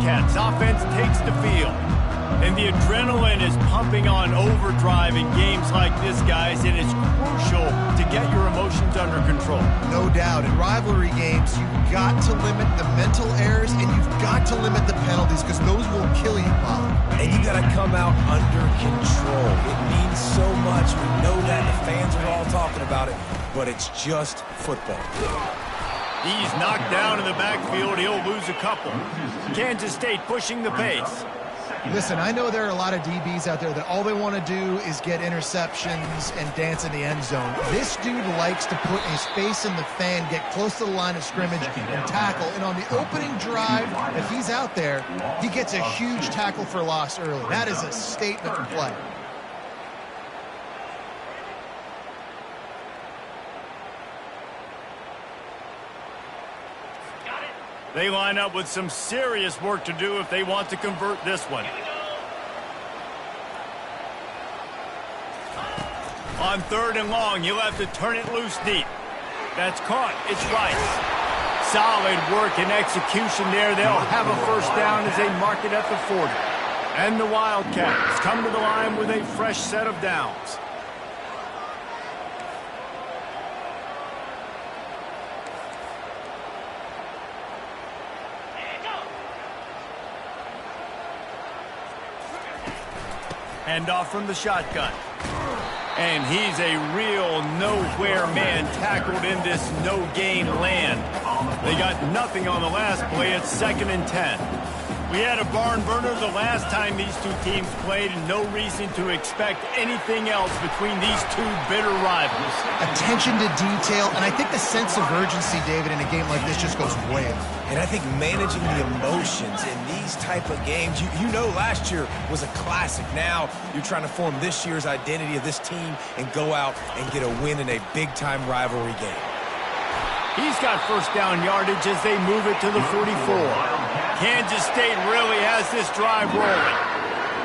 Wildcats offense takes the field. And the adrenaline is pumping on overdrive in games like this, guys, and it's crucial to get your emotions under control. No doubt. In rivalry games, you've got to limit the mental errors and you've got to limit the penalties because those will kill you, Bob. And you got to come out under control. It means so much. We know that. The fans are all talking about it, but it's just football. He's knocked down in the backfield. He'll lose a couple. Kansas State pushing the pace. Listen, I know there are a lot of DBs out there that all they want to do is get interceptions and dance in the end zone. This dude likes to put his face in the fan, get close to the line of scrimmage, and tackle. And on the opening drive, if he's out there, he gets a huge tackle for loss early. That is a statement play. They line up with some serious work to do if they want to convert this one. On 3rd and long, you'll have to turn it loose deep. That's caught. It's Rice. Solid work and execution there. They'll have a first down as they mark it at the 40. And the Wildcats come to the line with a fresh set of downs. Handoff from the shotgun. And he's a real nowhere man tackled in this no-gain land. They got nothing on the last play. It's 2nd and 10. We had a barn burner the last time these two teams played, and no reason to expect anything else between these two bitter rivals. Attention to detail, and I think the sense of urgency, David, in a game like this just goes way up. And I think managing the emotions in these type of games, you know last year was a classic. Now you're trying to form this year's identity of this team and go out and get a win in a big-time rivalry game. He's got first down yardage as they move it to the 44. Kansas State really has this drive rolling.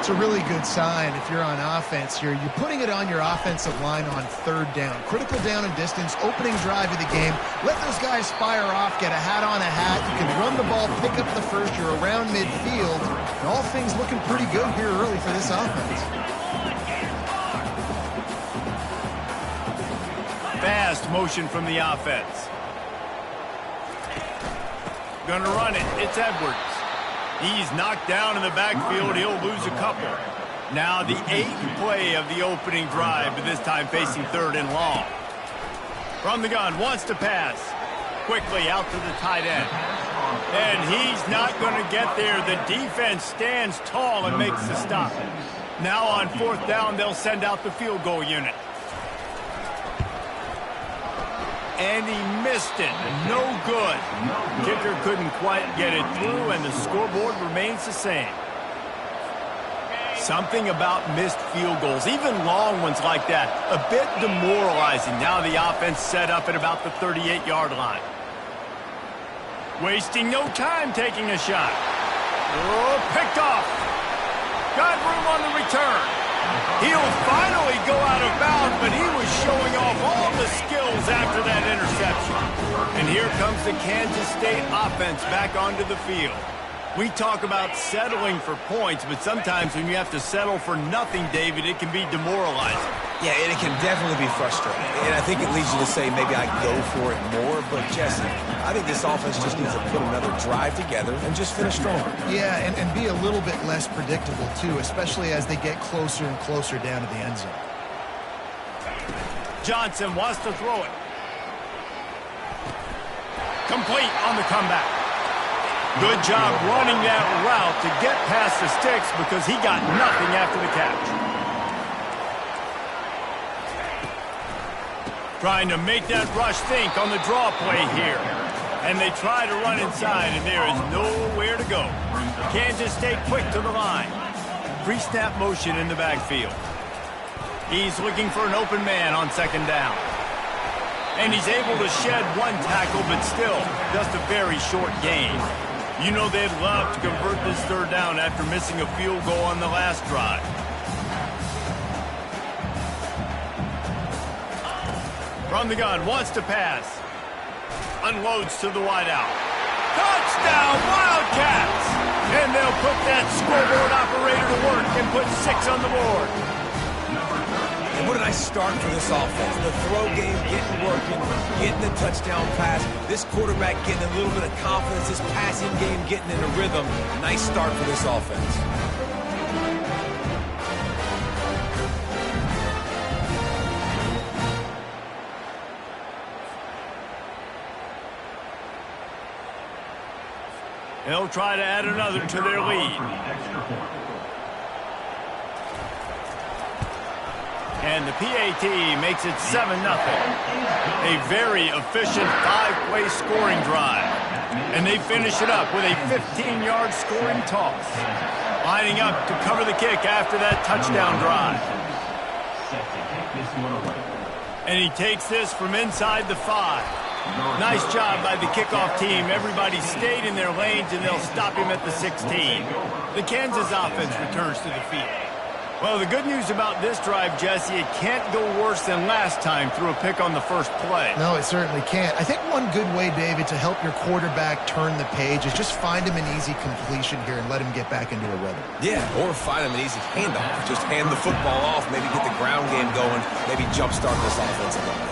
It's a really good sign if you're on offense here. You're putting it on your offensive line on 3rd down. Critical down and distance, opening drive of the game. Let those guys fire off, get a hat on a hat. You can run the ball, pick up the first. You're around midfield. And all things looking pretty good here early for this offense. Fast motion from the offense. Gonna run it. It's Edwards. He's knocked down in the backfield. He'll lose a couple. Now the 8th play of the opening drive, but this time facing 3rd and long. From the gun, wants to pass. Quickly out to the tight end. And he's not going to get there. The defense stands tall and makes the stop. Now on 4th down, they'll send out the field goal unit. And he missed it. No good. Kicker couldn't quite get it through, and the scoreboard remains the same. Something about missed field goals, even long ones like that, a bit demoralizing. Now the offense set up at about the 38-yard line. Wasting no time taking a shot. Oh, picked off. Got room on the return. He'll finally go out of bounds, but he was showing off all the skills after that interception. And here comes the Kansas State offense back onto the field. We talk about settling for points, but sometimes when you have to settle for nothing, David, it can be demoralizing. Yeah, and it can definitely be frustrating. And I think it leads you to say maybe I go for it more. But, Jesse, I think this offense just needs to put another drive together and just finish stronger. Yeah, and be a little bit less predictable, too, especially as they get closer and closer down to the end zone. Johnson wants to throw it. Complete on the comeback. Good job running that route to get past the sticks because he got nothing after the catch. Trying to make that rush think on the draw play here. And they try to run inside, and there is nowhere to go. Kansas State quick to the line. Pre-snap motion in the backfield. He's looking for an open man on 2nd down. And he's able to shed one tackle, but still just a very short gain. You know they'd love to convert this 3rd down after missing a field goal on the last drive. From the gun, wants to pass. Unloads to the wideout. Touchdown, Wildcats! And put that scoreboard operator to work and put 6 on the board. And what a nice start for this offense. The throw game getting working, getting the touchdown pass. This quarterback getting a little bit of confidence. This passing game getting in a rhythm. Nice start for this offense. They'll try to add another to their lead. And the PAT makes it 7-0. A very efficient 5-play scoring drive. And they finish it up with a 15-yard scoring toss. Lining up to cover the kick after that touchdown drive. And he takes this from inside the 5. Nice job by the kickoff team. Everybody stayed in their lanes, and they'll stop him at the 16. The Kansas offense returns to the field. Well, the good news about this drive, Jesse, it can't go worse than last time through a pick on the first play. No, it certainly can't. I think one good way, David, to help your quarterback turn the page is just find him an easy completion here and let him get back into a rhythm. Yeah, or find him an easy handoff. Just hand the football off, maybe get the ground game going, maybe jumpstart this offense a little bit.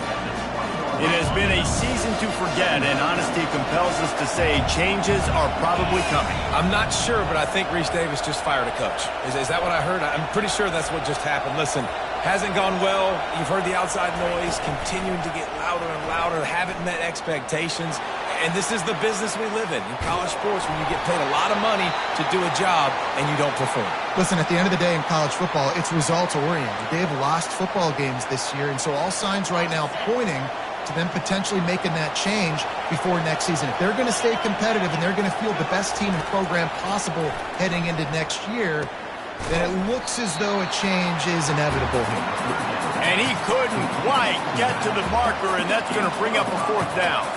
It has been a season to forget, and honesty compels us to say changes are probably coming. I'm not sure, but I think Reese Davis just fired a coach. Is that what I heard? I'm pretty sure that's what just happened. Listen, hasn't gone well. You've heard the outside noise, continuing to get louder and louder, haven't met expectations. And this is the business we live in college sports, when you get paid a lot of money to do a job and you don't perform. Listen, at the end of the day in college football, it's results-oriented. They've lost football games this year, and so all signs right now pointing to them potentially making that change before next season. If they're going to stay competitive and they're going to field the best team and program possible heading into next year, then it looks as though a change is inevitable here. And he couldn't quite get to the marker, and that's going to bring up a 4th down.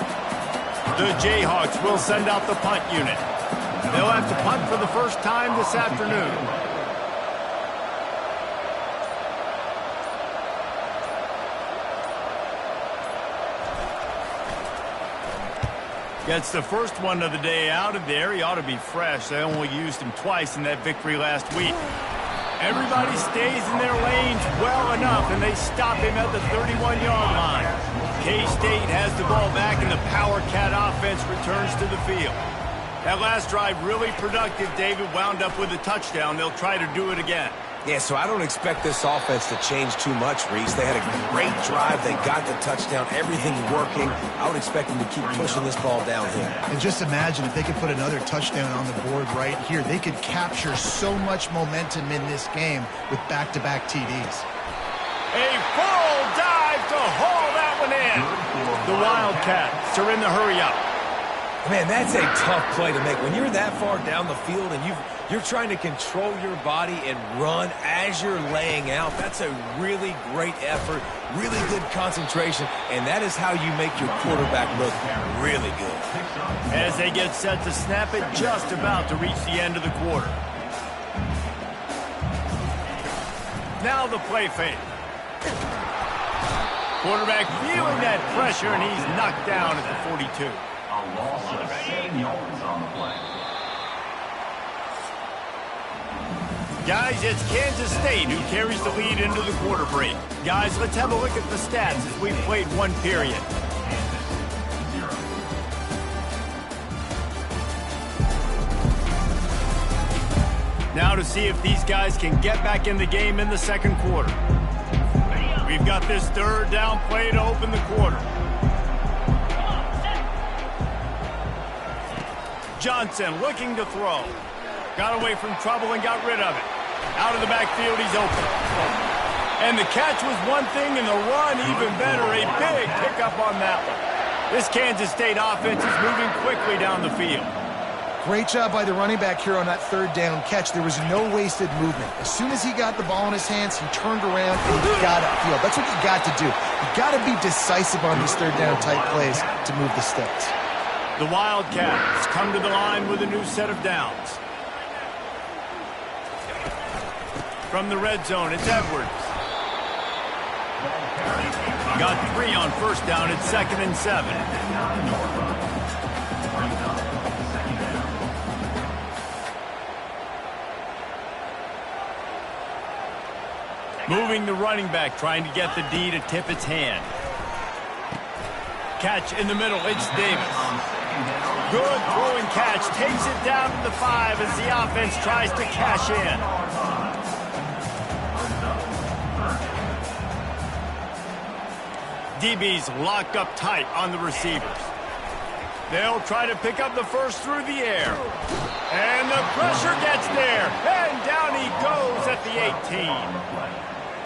The Jayhawks will send out the punt unit. They'll have to punt for the first time this afternoon. Gets the first one of the day out of there. He ought to be fresh. They only used him twice in that victory last week. Everybody stays in their lanes well enough, and they stop him at the 31-yard line. K-State has the ball back, and the Power Cat offense returns to the field. That last drive really productive. David wound up with a touchdown. They'll try to do it again. Yeah, so I don't expect this offense to change too much, Reese. They had a great drive. They got the touchdown. Everything's working. I would expect them to keep pushing this ball downhill. And just imagine if they could put another touchdown on the board right here. They could capture so much momentum in this game with back-to-back TDs. A full dive to haul that one in. The Wildcats are in the hurry-up. Man, that's a tough play to make. When you're that far down the field and you're trying to control your body and run as you're laying out, that's a really great effort, really good concentration, and that is how you make your quarterback look really good. As they get set to snap it, just about to reach the end of the quarter. Now the play fake. Quarterback feeling that pressure, and he's knocked down at the 42. A loss of 7 yards on the play. Guys, it's Kansas State who carries the lead into the quarter break. Guys, let's have a look at the stats as we've played one period. Now to see if these guys can get back in the game in the second quarter. We've got this 3rd down play to open the quarter. Johnson looking to throw. Got away from trouble and got rid of it. Out of the backfield, he's open. And the catch was one thing, and the run even better. A big pickup on that one. This Kansas State offense is moving quickly down the field. Great job by the running back here on that 3rd down catch. There was no wasted movement. As soon as he got the ball in his hands, he turned around and he got upfield. That's what you got to do. You got to be decisive on these 3rd down type plays to move the sticks. The Wildcats come to the line with a new set of downs. From the red zone, it's Edwards. Got 3 on 1st down. It's 2nd and 7. Moving the running back, trying to get the D to tip its hand. Catch in the middle, it's Davis. Good throw and catch, takes it down to the 5 as the offense tries to cash in. DB's locked up tight on the receivers. They'll try to pick up the first through the air. And the pressure gets there. And down he goes at the 18.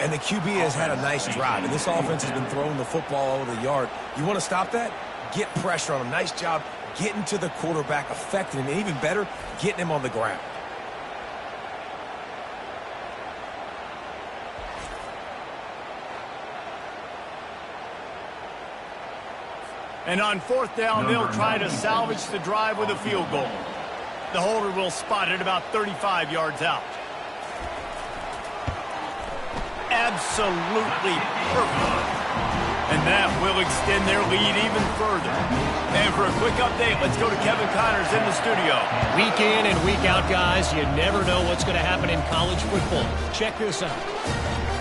And the QB has had a nice drive, and this offense has been throwing the football all over the yard. You want to stop that? Get pressure on him. Nice job getting to the quarterback, affecting him, and even better, getting him on the ground. And on 4th down, they'll try to salvage the drive with a field goal. The holder will spot it about 35 yards out. Absolutely perfect. And that will extend their lead even further. And for a quick update, let's go to Kevin Connors in the studio. Week in and week out, guys, you never know what's going to happen in college football. Check this out.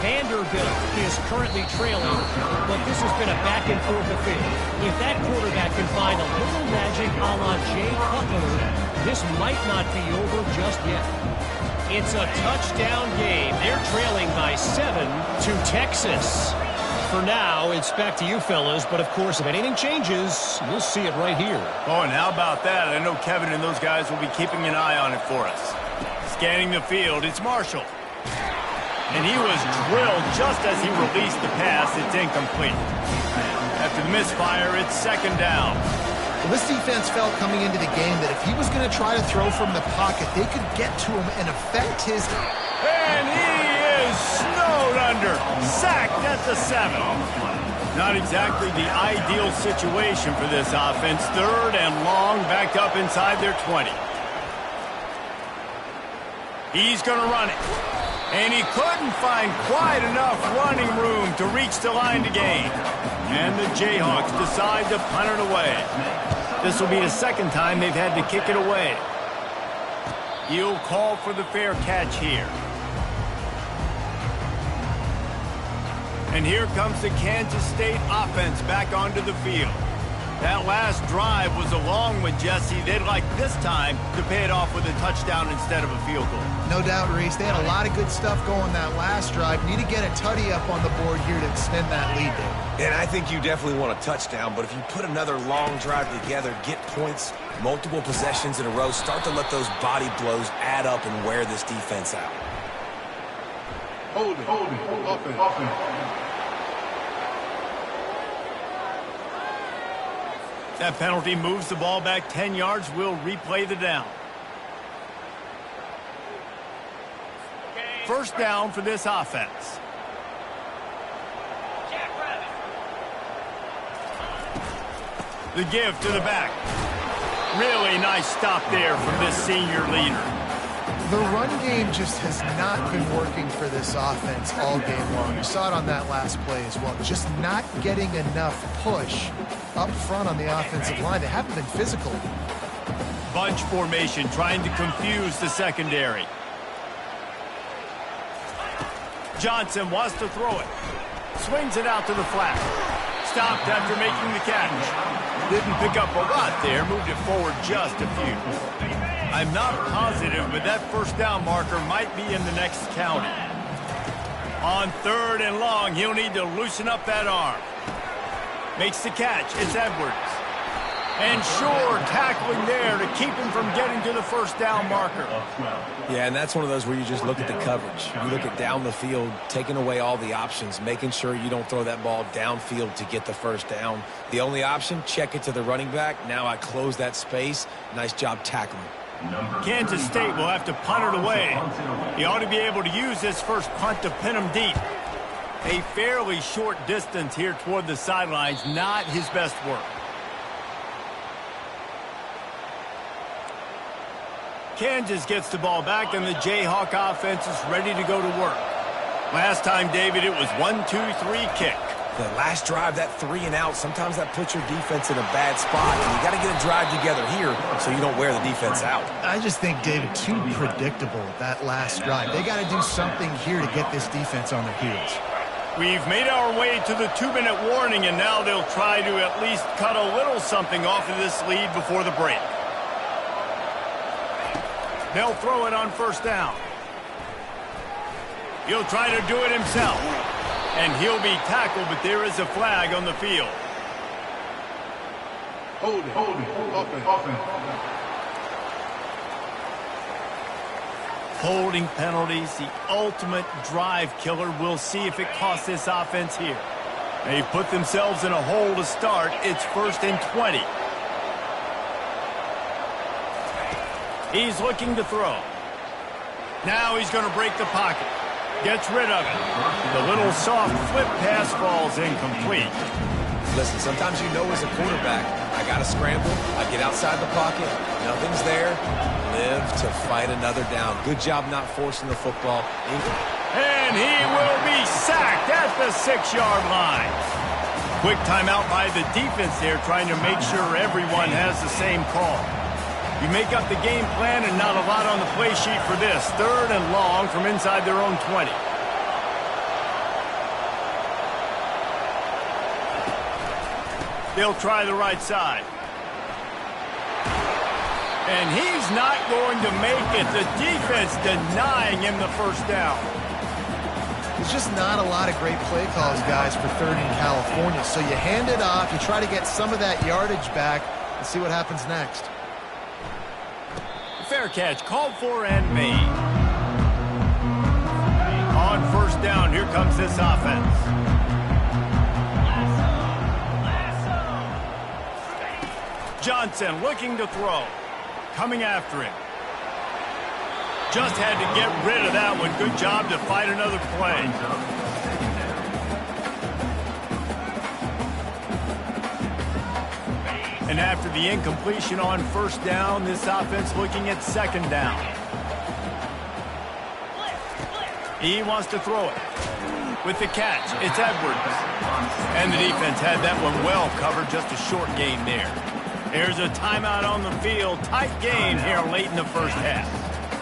Vanderbilt is currently trailing, but this has been a back-and-forth affair. If that quarterback can find a little magic a la Jay Cutler, this might not be over just yet. It's a touchdown game. They're trailing by 7 to Texas. For now, it's back to you fellas, but of course, if anything changes, you'll see it right here. Oh, and how about that? I know Kevin and those guys will be keeping an eye on it for us. Scanning the field, it's Marshall. And he was drilled just as he released the pass. It's incomplete. After the misfire, it's 2nd down. Well, this defense felt coming into the game that if he was going to try to throw from the pocket, they could get to him and affect his... And he is snowed under. Sacked at the 7. Not exactly the ideal situation for this offense. 3rd and long, backed up inside their 20. He's going to run it. And he couldn't find quite enough running room to reach the line to gain. And the Jayhawks decide to punt it away. This will be the 2nd time they've had to kick it away. He'll call for the fair catch here. And here comes the Kansas State offense back onto the field. That last drive was a long one, Jesse. They'd like this time to pay it off with a touchdown instead of a field goal. No doubt, Reese. They had a lot of good stuff going that last drive. Need to get a tutty up on the board here to extend that lead, Dave. And I think you definitely want a touchdown, but if you put another long drive together, get points, multiple possessions in a row, start to let those body blows add up and wear this defense out. Hold it. Offense. That penalty moves the ball back 10 yards. We'll replay the down. 1st down for this offense. The give to the back. Really nice stop there from this senior leader. The run game just has not been working for this offense all game long. You saw it on that last play as well. Just not getting enough push up front on the offensive line. They haven't been physical. Bunch formation trying to confuse the secondary. Johnson wants to throw it. Swings it out to the flat. Stopped after making the catch. Didn't pick up a lot there. Moved it forward just a few. I'm not positive, but that 1st down marker might be in the next county. On 3rd and long, he'll need to loosen up that arm. Makes the catch. It's Edwards. And sure, tackling there to keep him from getting to the 1st down marker. Yeah, and that's one of those where you just look at the coverage. You look at down the field, taking away all the options, making sure you don't throw that ball downfield to get the 1st down. The only option, check it to the running back. Now I close that space. Nice job tackling. Kansas State will have to punt it away. He ought to be able to use this first punt to pin him deep. A fairly short distance here toward the sidelines, not his best work. Kansas gets the ball back, and the Jayhawk offense is ready to go to work. Last time, David, it was 1-2-3 kick. The last drive, that 3 and out, sometimes that puts your defense in a bad spot, and you got to get a drive together here so you don't wear the defense out. I just think, David, too predictable, that last drive. They got to do something here to get this defense on their heels. We've made our way to the 2-minute warning, and now they'll try to at least cut a little something off of this lead before the break. They'll throw it on first down. He'll try to do it himself. And he'll be tackled, but there is a flag on the field. Holding. Offense. Holding penalties, the ultimate drive killer. We'll see if it costs this offense here. They put themselves in a hole to start. It's 1st and 20. He's looking to throw. Now he's going to break the pocket. Gets rid of it. The little soft flip pass falls incomplete. Listen, sometimes you know as a quarterback, I got to scramble, I get outside the pocket, nothing's there, live to fight another down. Good job not forcing the football. And he will be sacked at the 6-yard line. Quick timeout by the defense there, trying to make sure everyone has the same call. You make up the game plan and not a lot on the play sheet for this. 3rd and long from inside their own 20. They'll try the right side. And he's not going to make it. The defense denying him the first down. There's just not a lot of great play calls, guys, for 3rd in California. So you hand it off, you try to get some of that yardage back, and see what happens next. Fair catch, called for and made. On first down, here comes this offense. Johnson looking to throw. Coming after him. Just had to get rid of that one. Good job to fight another play. And after the incompletion on first down, this offense looking at 2nd down. He wants to throw it. With the catch, it's Edwards. And the defense had that one well covered, just a short gain there. There's a timeout on the field. Tight game here late in the first half.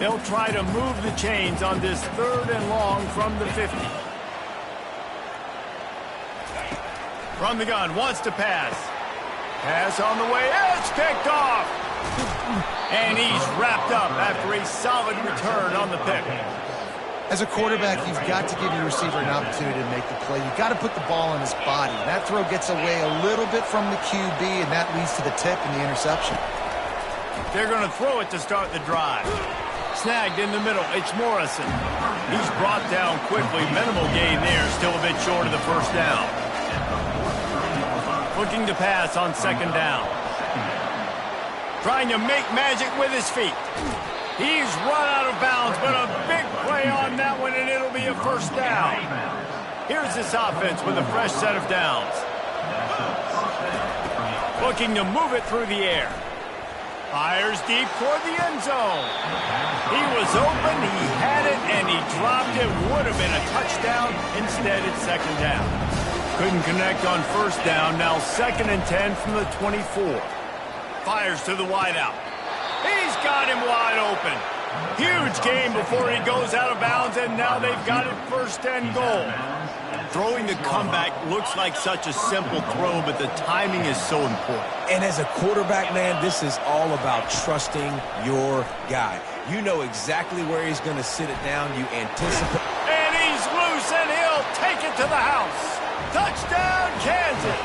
They'll try to move the chains on this 3rd and long from the 50. From the gun, wants to pass. Pass on the way, it's picked off! And he's wrapped up after a solid return on the pick. As a quarterback, you've got to give your receiver an opportunity to make the play. You've got to put the ball in his body. That throw gets away a little bit from the QB, and that leads to the tip and the interception. They're going to throw it to start the drive. Snagged in the middle, it's Morrison. He's brought down quickly. Minimal gain there, still a bit short of the first down. Looking to pass on 2nd down. Trying to make magic with his feet. He's run out of bounds, but a big play on that one, and it'll be a first down. Here's this offense with a fresh set of downs. Looking to move it through the air. Fires deep toward the end zone. He was open, he had it, and he dropped it. Would have been a touchdown. Instead, it's 2nd down. Couldn't connect on first down. Now 2nd and 10 from the 24. Fires to the wideout. He's got him wide open. Huge game before he goes out of bounds, and now they've got it 1st and goal. Throwing the comeback looks like such a simple throw, but the timing is so important. And as a quarterback, man, this is all about trusting your guy. You know exactly where he's going to sit it down. You anticipate. And he's loose, and he'll take it to the house. Touchdown, Kansas.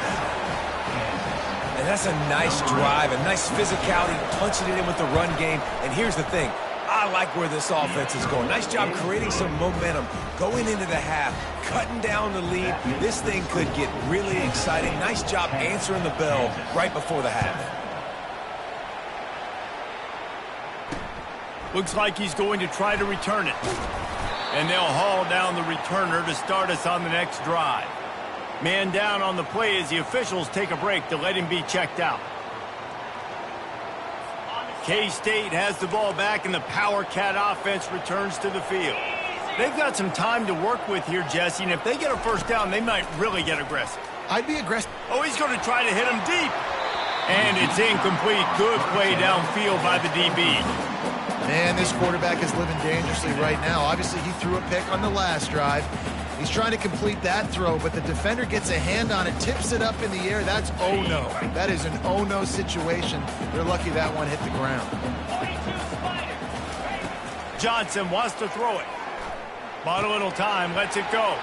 And that's a nice drive, a nice physicality, punching it in with the run game. And here's the thing. I like where this offense is going. Nice job creating some momentum, going into the half, cutting down the lead. This thing could get really exciting. Nice job answering the bell right before the half. Looks like he's going to try to return it. And they'll haul down the returner to start us on the next drive. Man down on the play as the officials take a break to let him be checked out. K-State has the ball back, and the Power Cat offense returns to the field. They've got some time to work with here, Jesse, and if they get a first down, they might really get aggressive. I'd be aggressive. Oh, he's going to try to hit him deep. And it's incomplete. Good play downfield by the DB. Man, this quarterback is living dangerously right now. Obviously, he threw a pick on the last drive. He's trying to complete that throw, but the defender gets a hand on it, tips it up in the air. That's oh-no. That is an oh-no situation. They're lucky that one hit the ground. Johnson wants to throw it. Bought a little time, lets it go.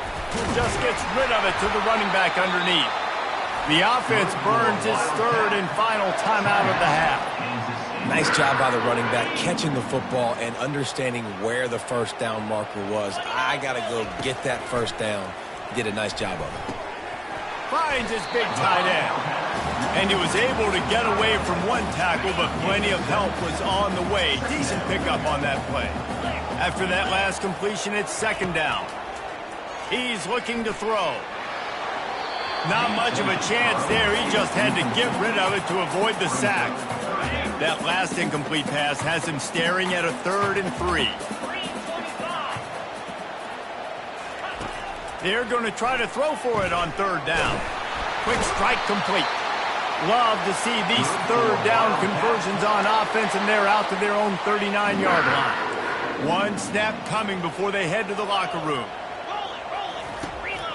Just gets rid of it to the running back underneath. The offense burns its third and final timeout of the half. Nice job by the running back catching the football and understanding where the first down marker was. I got to go get that first down. Did a nice job of it. Finds his big tight end. And he was able to get away from one tackle, but plenty of help was on the way. Decent pickup on that play. After that last completion, it's second down. He's looking to throw. Not much of a chance there. He just had to get rid of it to avoid the sack. That last incomplete pass has him staring at a 3rd and 3. They're going to try to throw for it on 3rd down. Quick strike complete. Love to see these 3rd down conversions on offense, and they're out to their own 39-yard line. One snap coming before they head to the locker room.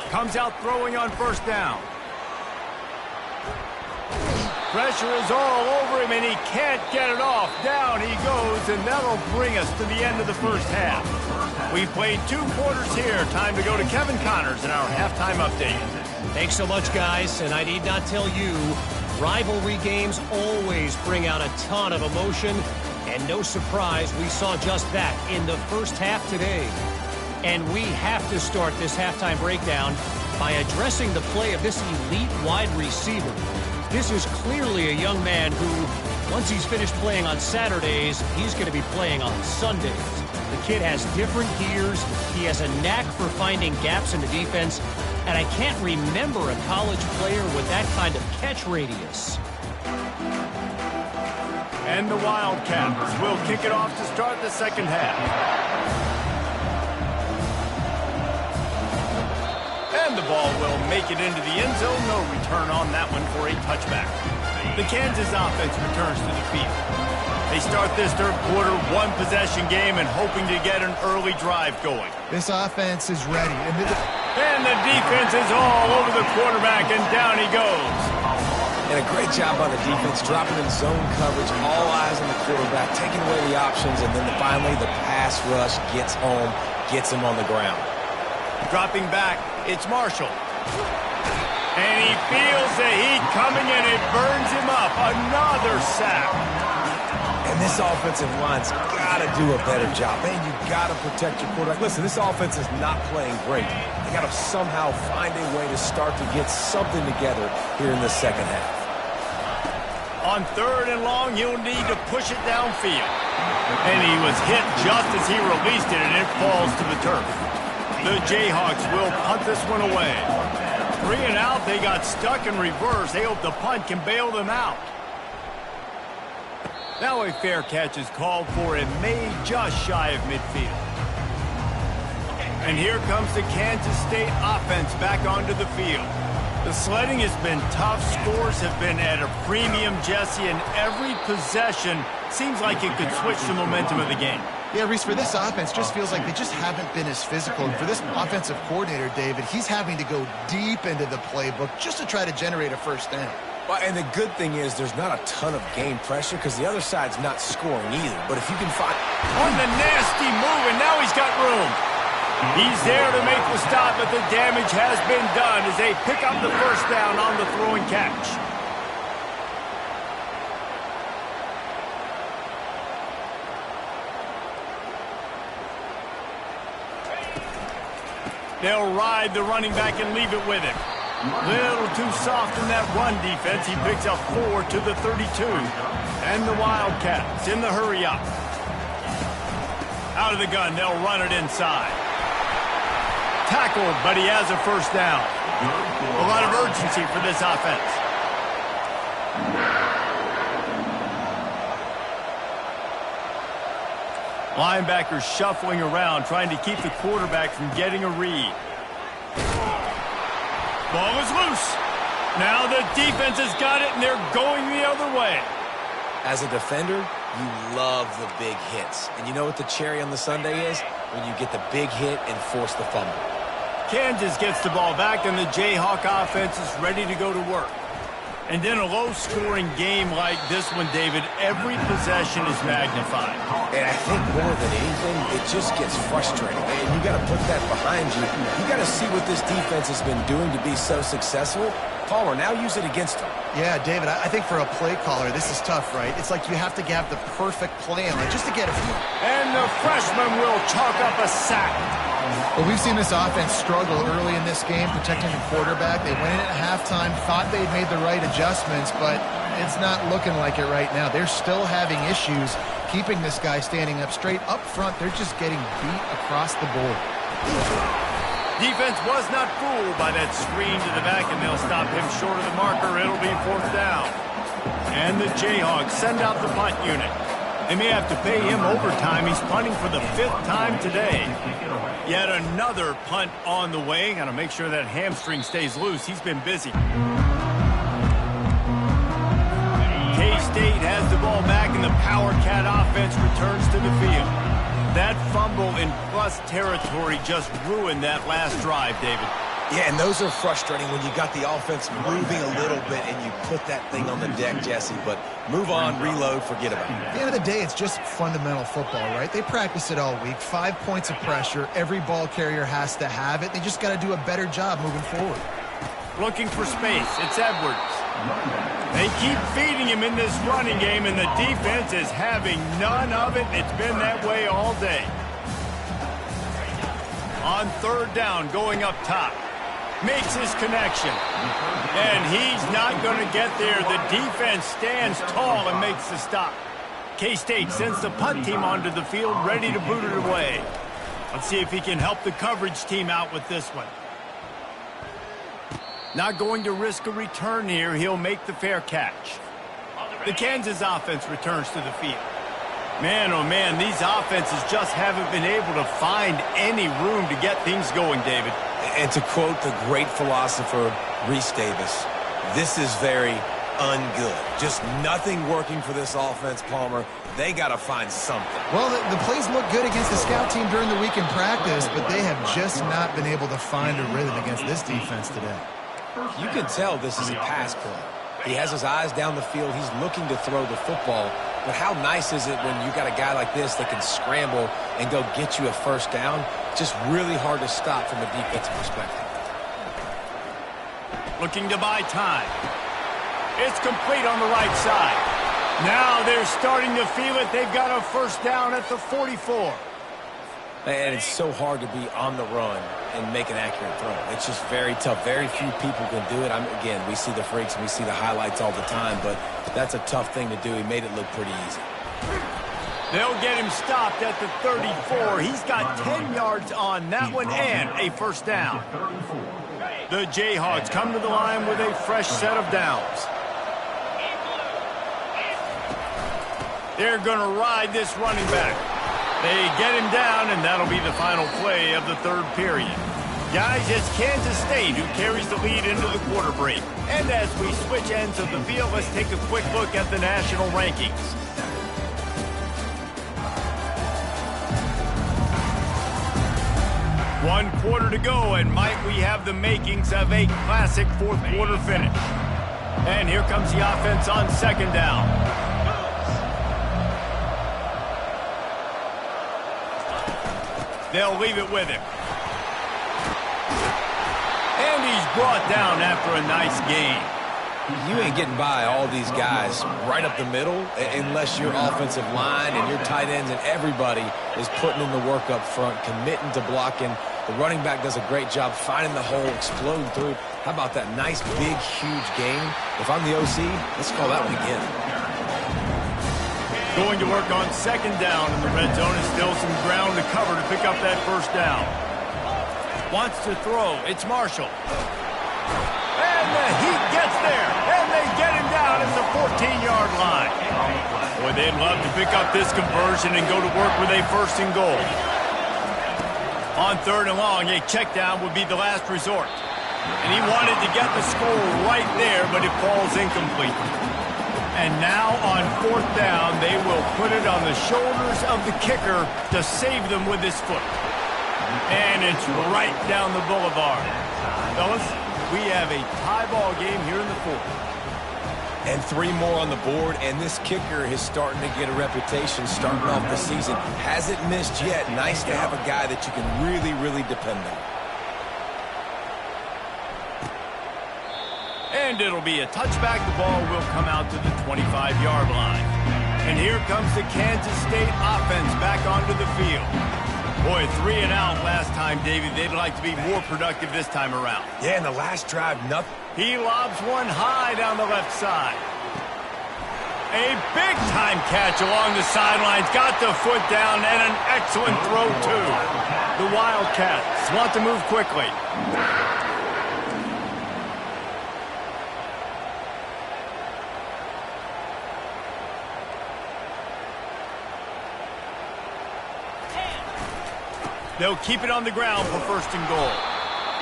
Comes out throwing on 1st down. Pressure is all over him, and he can't get it off. Down he goes, and that'll bring us to the end of the first half. We played 2 quarters here. Time to go to Kevin Connors in our halftime update. Thanks so much, guys, and I need not tell you, rivalry games always bring out a ton of emotion, and no surprise, we saw just that in the first half today. And we have to start this halftime breakdown by addressing the play of this elite wide receiver. This is clearly a young man who, once he's finished playing on Saturdays, he's going to be playing on Sundays. The kid has different gears. He has a knack for finding gaps in the defense. And I can't remember a college player with that kind of catch radius. And the Wildcats will kick it off to start the second half. And the ball will make it into the end zone. No return on that one for a touchback. The Kansas offense returns to the field. They start this third quarter one-possession game and hoping to get an early drive going. This offense is ready. And the defense is all over the quarterback, and down he goes. And a great job on the defense, dropping in zone coverage, all eyes on the quarterback, taking away the options, and then finally the pass rush gets home, gets him on the ground. Dropping back, it's Marshall. And he feels the heat coming, and it burns him up. Another sack. And this offensive line's got to do a better job. Man, you got to protect your quarterback. Listen, this offense is not playing great. They got to somehow find a way to start to get something together here in the second half. On 3rd and long, he'll need to push it downfield. And he was hit just as he released it, and it falls to the turf. The Jayhawks will punt this one away. 3 and out, they got stuck in reverse. They hope the punt can bail them out. Now a fair catch is called for and made just shy of midfield. And here comes the Kansas State offense back onto the field. The sledding has been tough. Scores have been at a premium, Jesse, and every possession seems like it could switch the momentum of the game. Yeah, Reese, for this offense, just feels like they just haven't been as physical. And for this offensive coordinator, David, he's having to go deep into the playbook just to try to generate a first down. Well, and the good thing is there's not a ton of game pressure because the other side's not scoring either. But if you can find... On the nasty move, and now he's got room. He's there to make the stop, but the damage has been done as they pick up the first down on the throwing catch. They'll ride the running back and leave it with him. Little too soft in that run defense. He picks up 4 to the 32. And the Wildcats in the hurry up. Out of the gun, they'll run it inside. Tackled, but he has a first down. A lot of urgency for this offense. Linebackers shuffling around, trying to keep the quarterback from getting a read. Ball is loose. Now the defense has got it, and they're going the other way. As a defender, you love the big hits. And you know what the cherry on the sundae is? When you get the big hit and force the fumble. Kansas gets the ball back, and the Jayhawk offense is ready to go to work. And in a low-scoring game like this one, David, every possession is magnified. And I think more than anything, it just gets frustrating. And you got to put that behind you. You got to see what this defense has been doing to be so successful. Palmer, now use it against them. Yeah, David, I think for a play caller, this is tough, right? It's like you have to have the perfect plan, like just to get a few. And the freshman will chalk up a sack. Well, we've seen this offense struggle early in this game, protecting the quarterback. They went in at halftime, thought they'd made the right adjustments, but it's not looking like it right now. They're still having issues keeping this guy standing up straight. Up front, they're just getting beat across the board. Defense was not fooled by that screen to the back, and they'll stop him short of the marker. It'll be 4th down. And the Jayhawks send out the punt unit. They may have to pay him overtime. He's punting for the 5th time today. Yet another punt on the way. Got to make sure that hamstring stays loose. He's been busy. K-State has the ball back, and the Power Cat offense returns to the field. That fumble in plus territory just ruined that last drive, David. Yeah, and those are frustrating when you got the offense moving a little bit and you put that thing on the deck, Jesse. But move on, reload, forget about it. At the end of the day, it's just fundamental football, right? They practice it all week. 5 points of pressure. Every ball carrier has to have it. They just got to do a better job moving forward. Looking for space. It's Edwards. They keep feeding him in this running game, and the defense is having none of it. It's been that way all day. On 3rd down, going up top. Makes his connection. And he's not going to get there. The defense stands tall and makes the stop. K-State sends the punt team onto the field, ready to boot it away. Let's see if he can help the coverage team out with this one. Not going to risk a return here. He'll make the fair catch. The Kansas offense returns to the field. Man, oh man, these offenses just haven't been able to find any room to get things going, David. And to quote the great philosopher Reese Davis, this is very ungood. Just nothing working for this offense, Palmer. They got to find something. Well, the plays look good against the scout team during the week in practice, but they have just not been able to find a rhythm against this defense today. You can tell this is a pass play. He has his eyes down the field. He's looking to throw the football. But how nice is it when you got a guy like this that can scramble and go get you a 1st down? Just really hard to stop from a defensive perspective. Looking to buy time. It's complete on the right side. Now they're starting to feel it. They've got a 1st down at the 44. And it's so hard to be on the run and make an accurate throw. It's just very tough. Very few people can do it. Again, we see the freaks and we see the highlights all the time, but that's a tough thing to do. He made it look pretty easy. They'll get him stopped at the 34. He's got 10 yards on that one and a 1st down. The Jayhawks come to the line with a fresh set of downs. They're going to ride this running back. They get him down, and that'll be the final play of the 3rd period. Guys, it's Kansas State who carries the lead into the quarter break. And as we switch ends of the field, let's take a quick look at the national rankings. One quarter to go, and might we have the makings of a classic 4th quarter finish. And here comes the offense on 2nd down. They'll leave it with him. And he's brought down after a nice gain. You ain't getting by all these guys right up the middle unless your offensive line and your tight ends and everybody is putting in the work up front, committing to blocking. The running back does a great job finding the hole, exploding through. How about that nice, big, huge gain? If I'm the OC, let's call that one again. Going to work on 2nd down in the red zone, and still some ground to cover to pick up that 1st down. Wants to throw. It's Marshall. And the Heat gets there, and they get him down down at the 14-yard line. Boy, they'd love to pick up this conversion and go to work with a first and goal. On 3rd and long, a check down would be the last resort. And he wanted to get the score right there, but it falls incomplete. And now on 4th down, they will put it on the shoulders of the kicker to save them with his foot. And it's right down the boulevard. Fellas, we have a tie ball game here in the 4th. And 3 more on the board, and this kicker is starting to get a reputation starting off the season. Hasn't missed yet. Nice to have a guy that you can really, really depend on. And it'll be a touchback. The ball will come out to the 25-yard line. And here comes the Kansas State offense back onto the field. Boy, 3 and out last time, David. They'd like to be more productive this time around. Yeah, in the last drive, nothing. He lobs one high down the left side. A big-time catch along the sidelines. Got the foot down, and an excellent throw, too. The Wildcats want to move quickly. They'll keep it on the ground for first and goal.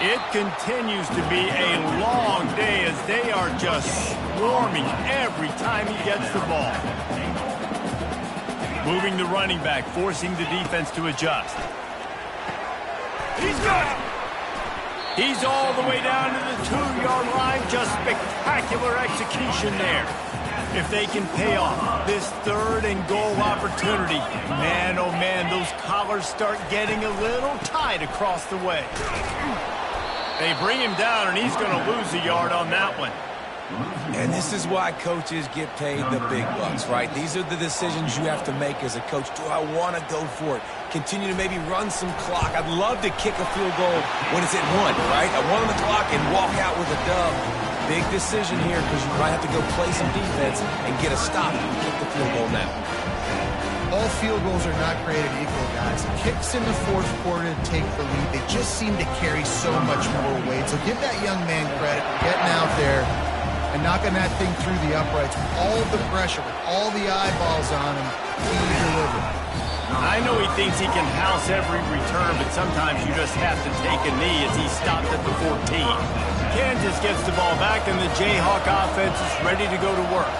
It continues to be a long day as they are just swarming every time he gets the ball. Moving the running back, forcing the defense to adjust. He's got it! He's all the way down to the 2-yard line. Just spectacular execution there. If they can pay off this 3rd and goal opportunity, man, oh man, those collars start getting a little tight across the way. They bring him down, and he's going to lose a yard on that one. And this is why coaches get paid the big bucks, right? These are the decisions you have to make as a coach. Do I want to go for it? Continue to maybe run some clock. I'd love to kick a field goal when it's at 1, right? At 1 on the clock and walk out with a dub. Big decision here because you might have to go play some defense and get a stop and kick the field goal now. All field goals are not created equal, guys. Kicks in the 4th quarter to take the lead. They just seem to carry so much more weight. So give that young man credit for getting out there and knocking that thing through the uprights with all the pressure, with all the eyeballs on him. He delivered. I know he thinks he can house every return, but sometimes you just have to take a knee as he stopped at the 14. Kansas gets the ball back, and the Jayhawk offense is ready to go to work.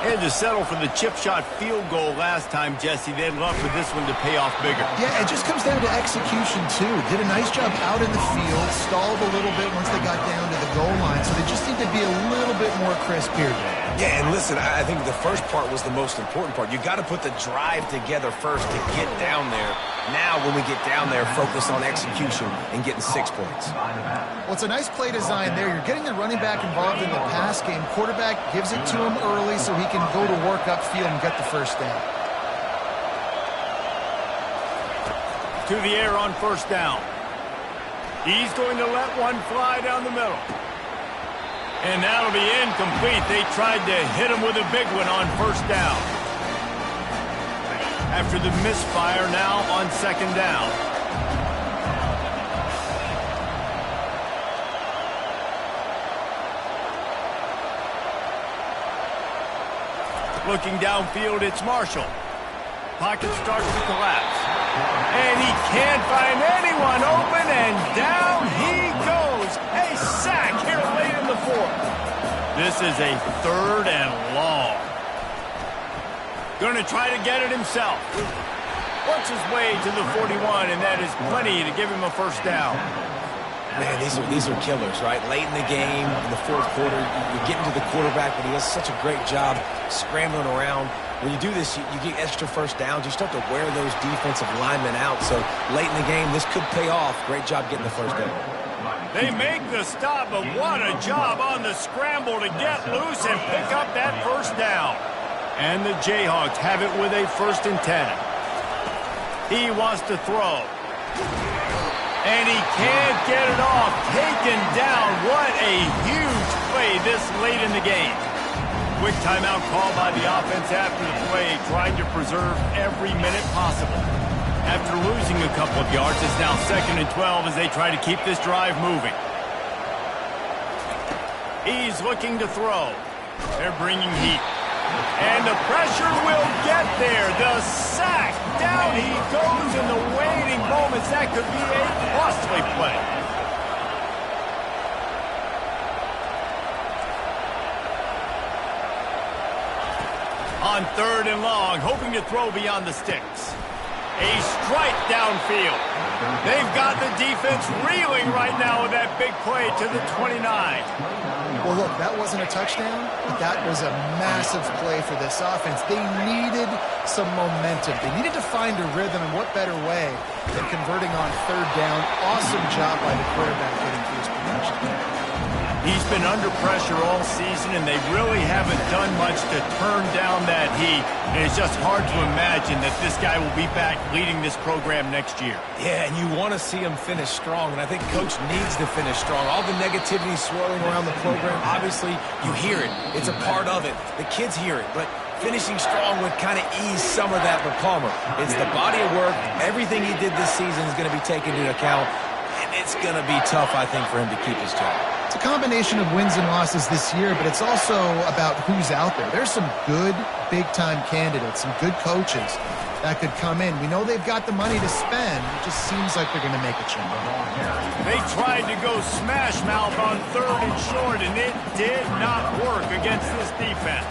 And to settle for the chip shot field goal last time, Jesse, they'd love for this one to pay off bigger. Yeah, it just comes down to execution, too. Did a nice job out in the field, stalled a little bit once they got down to the goal line, so they just need to be a little bit more crisp here. Yeah, and listen, I think the first part was the most important part. You got to put the drive together first to get down there. Now, when we get down there, focus on execution and getting 6 points. Well, it's a nice play design there. You're getting the running back involved in the pass game. Quarterback gives it to him early so he can go to work upfield and get the first down. To the air on first down. He's going to let one fly down the middle. And that'll be incomplete. They tried to hit him with a big one on first down. After the misfire, now on 2nd down. Looking downfield, it's Marshall. Pocket starts to collapse. And he can't find anyone open, and down he goes. A sack here late in the 4th. This is a 3rd and long. Going to try to get it himself. Works his way to the 41, and that is plenty to give him a first down. Man, these are killers, right? Late in the game, in the 4th quarter, you're getting to the quarterback, but he does such a great job scrambling around. When you do this, you get extra first downs. You start to wear those defensive linemen out. So late in the game, this could pay off. Great job getting the first down. They make the stop, but what a job on the scramble to get loose and pick up that first down. And the Jayhawks have it with a 1st and 10. He wants to throw. And he can't get it off. Taken down. What a huge play this late in the game. Quick timeout call by the offense after the play, trying to preserve every minute possible. After losing a couple of yards, it's now 2nd and 12 as they try to keep this drive moving. He's looking to throw. They're bringing heat. And the pressure will get there. The sack. Down he goes in the waiting moments. That could be a costly play. On 3rd and long, hoping to throw beyond the sticks. A strike downfield. They've got the defense reeling right now with that big play to the 29. Well, look, that wasn't a touchdown, but that was a massive play for this offense. They needed some momentum. They needed to find a rhythm, and what better way than converting on 3rd down. Awesome job by the quarterback getting through his progression. He's been under pressure all season, and they really haven't done much to turn down that heat. And it's just hard to imagine that this guy will be back leading this program next year. Yeah, and you want to see him finish strong, and I think Coach needs to finish strong. All the negativity swirling around the program, obviously, you hear it. It's a part of it. The kids hear it, but finishing strong would kind of ease some of that for Palmer. It's the body of work. Everything he did this season is going to be taken into account, and it's going to be tough, I think, for him to keep his job. It's a combination of wins and losses this year, but it's also about who's out there. There's some good big-time candidates, some good coaches that could come in. We know they've got the money to spend. It just seems like they're going to make a change. They tried to go smash mouth on 3rd and short, and it did not work against this defense.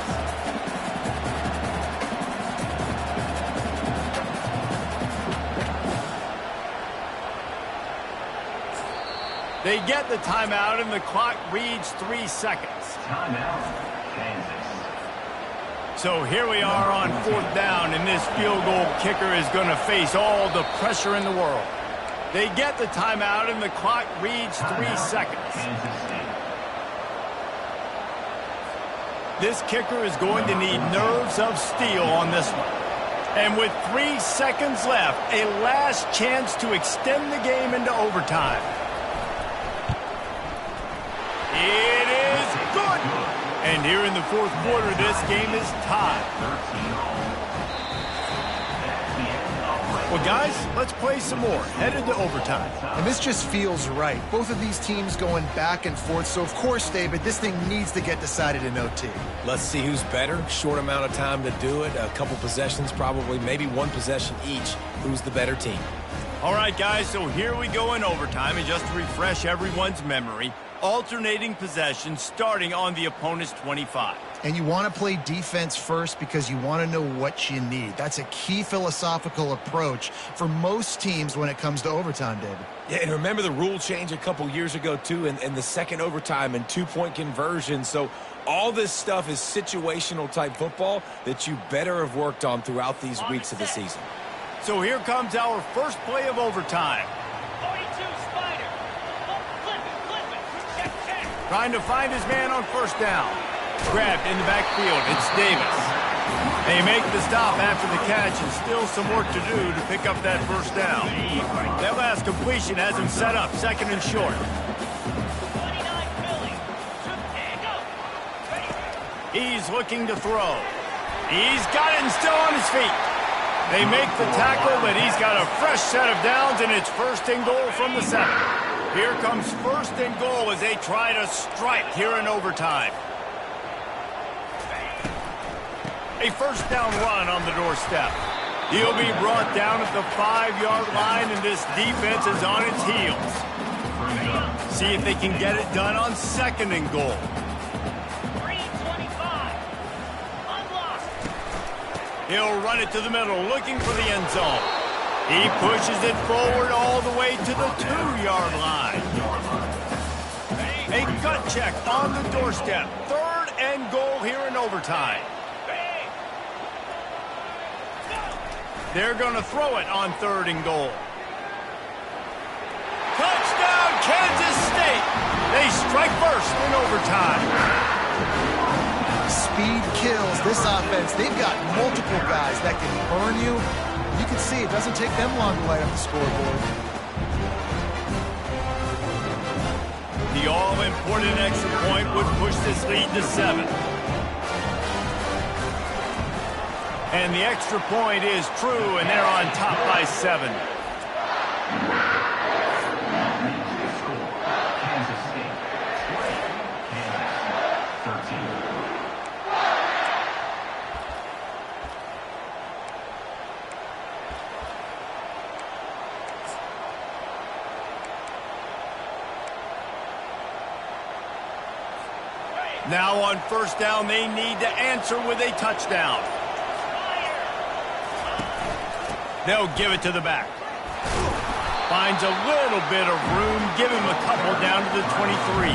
They get the timeout, and the clock reads 3 seconds. Timeout, Kansas. So here we are on 4th down, and this field goal kicker is going to face all the pressure in the world. They get the timeout, and the clock reads 3 seconds. Kansas State. This kicker is going to need nerves of steel on this one. And with 3 seconds left, a last chance to extend the game into overtime. It is good. And here in the 4th quarter, this game is tied. Well, guys, let's play some more. Headed to overtime. And this just feels right. Both of these teams going back and forth. So, of course, David, this thing needs to get decided in OT. Let's see who's better. Short amount of time to do it. A couple possessions probably, maybe one possession each. Who's the better team? All right, guys, so here we go in overtime. And just to refresh everyone's memory, alternating possessions starting on the opponent's 25. And you want to play defense first because you want to know what you need. That's a key philosophical approach for most teams when it comes to overtime, David. Yeah, and remember the rule change a couple years ago, too, and the second overtime and 2-point conversion. So all this stuff is situational type football that you better have worked on throughout these weeks of the season. So here comes our first play of overtime. 42 Spider. Flip it. Check. Trying to find his man on 1st down. Grabbed in the backfield. It's Davis. They make the stop after the catch, and still some work to do to pick up that 1st down. That last completion has him set up 2nd and short. 29 Philly. He's looking to throw. He's got it and still on his feet. They make the tackle, but he's got a fresh set of downs, and it's 1st and goal from the 7. Here comes 1st and goal as they try to strike here in overtime. A 1st down run on the doorstep. He'll be brought down at the 5-yard line, and this defense is on its heels. See if they can get it done on 2nd and goal. 325. Unlocked. He'll run it to the middle, looking for the end zone. He pushes it forward all the way to the 2-yard line. A gut check on the doorstep. 3rd and goal here in overtime. They're going to throw it on 3rd and goal. Touchdown, Kansas State. They strike first in overtime. Speed kills this offense. They've got multiple guys that can burn you. You can see it doesn't take them long to light up the scoreboard. The all-important extra point would push this lead to 7. And the extra point is true, and they're on top by 7. Now on first down, they need to answer with a touchdown. They'll give it to the back. Finds a little bit of room. Give him a couple down to the 23.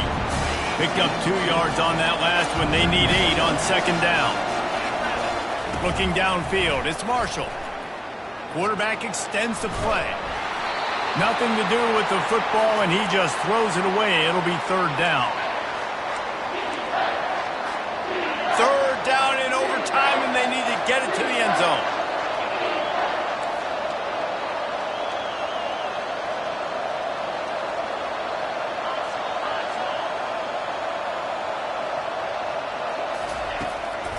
Picked up 2 yards on that last one. They need 8 on second down. Looking downfield, it's Marshall. Quarterback extends the play. Nothing to do with the football, and he just throws it away. It'll be third down. Third down in overtime, and they need to get it to the end zone.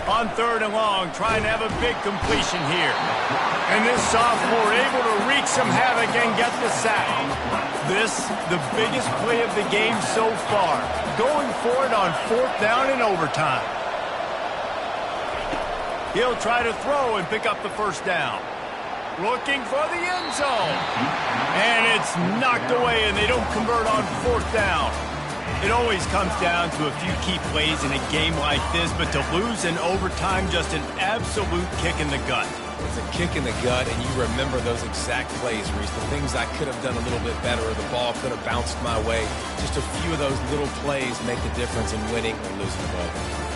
On third and long, trying to have a big completion here. And this sophomore able to wreak some havoc and get the sack. This, the biggest play of the game so far. Going for it on fourth down in overtime. He'll try to throw and pick up the first down. Looking for the end zone. And it's knocked away, and they don't convert on fourth down. It always comes down to a few key plays in a game like this, but to lose in overtime, just an absolute kick in the gut. It's a kick in the gut, and you remember those exact plays, Reese. The things I could have done a little bit better, or the ball could have bounced my way. Just a few of those little plays make the difference in winning or losing the ball.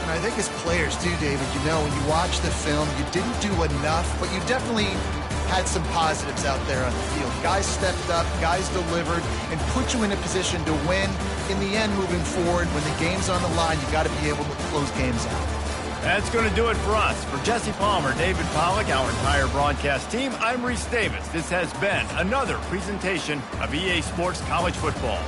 And I think as players too, David, you know, when you watch the film, you didn't do enough, but you definitely had some positives out there on the field. Guys stepped up, guys delivered, and put you in a position to win. In the end, moving forward, when the game's on the line, you got to be able to close games out. That's going to do it for us. For Jesse Palmer, David Pollack, our entire broadcast team, I'm Reese Davis. This has been another presentation of EA Sports College Football.